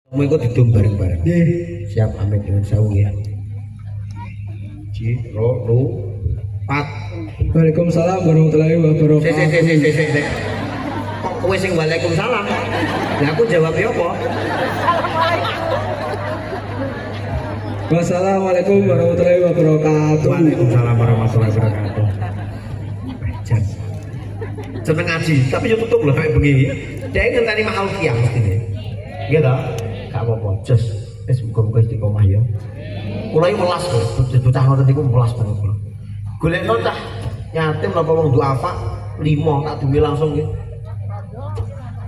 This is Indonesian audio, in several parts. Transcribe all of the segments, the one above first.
Kamu ikut hitung bareng-bareng. Siap, amit dengan sawu ya. Ciro, lu, pat. Waalaikumsalam warahmatullahi wabarakatuh. Si. Kok kowe sing waalaikumsalam? Lah aku jawab ya apa? Wassalamualaikum warahmatullahi wabarakatuh. Waalaikumsalam warahmatullahi wabarakatuh. Jan. Seneng ngaji, tapi yo tutup lho kayak begini. Dia ngenteni mahal kiam mestine. Iya ta? Gak apa-apa, jos. Wis muga-muga istiqomah ya. Kula iki welas kok, bocah ngoten niku welas banget kula. Golekno cah yatim napa wong duafa 5 tak duwe langsung nggih.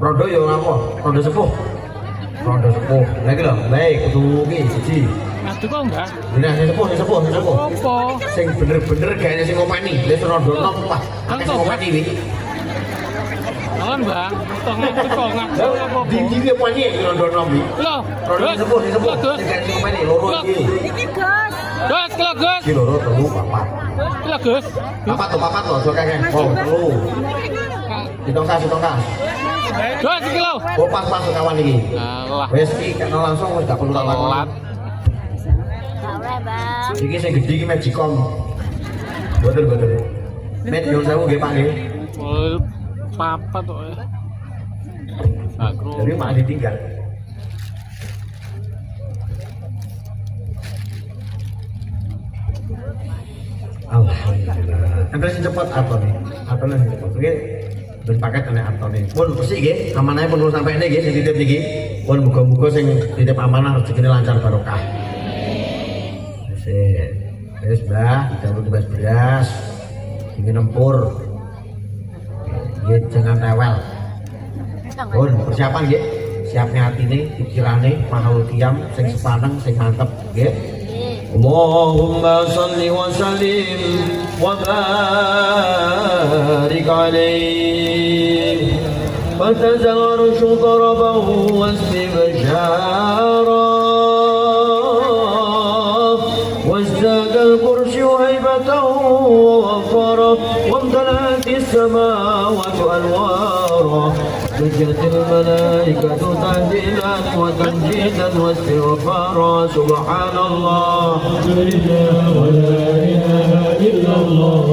Rondo ya ora apa, rondo sepuh. Rondo sepuh. Lah iki lho, baik kudu iki siji. Aduh kok enggak? Nah, sing sepuh. Apa? Sing bener-bener gayane sing ngopeni. Wis rondo nom Pak. Akeh sing ngopeni iki. Lawan Bang, kok ngaku apa? Di apa iki rondo nom iki? Lho, Rondo sepuh. Sing gayane sing ngopeni loro iki. Gus, kilo Gus. Iki loro telu papat. Kilo Gus. Papat lho, sok kakek. Oh, telu. Ditong kas. Gus kilo. Oh, pas kawan iki. Alah. Wis iki kena langsung wis gak perlu tak Telat. Iki sing gedhi iki Magicom. Betul. Met yo sewu nggih Pak nggih. Papat kok. Sakro. Jadi mak ditinggal. Alhamdulillah. Ente sing cepet apa nih? Apa nih cepet? Oke. Berpaket ana atone. Pun resik nggih, amanahe pun sampai ini nggih sing titip niki. Pun muga-muga sing titip amanah rezekine lancar barokah. Wis Mbah, dawuh tugas beras. Ini nempur. Nggih, jangan rewel. Pun persiapan nggih. Siapnya atine, pikirane, mahal kiam sing sepaneng, sing mantep nggih. Allahumma shalli wa sallim wa barik alaihi fatazawwaru syudrabahu wastibshara وازداد القرش هيبته ووفره وامتلأت السماوات أنوارا سجدت الملائكة تهديدا وتمجيدا واستغفارا سبحان الله ولا إله إلا الله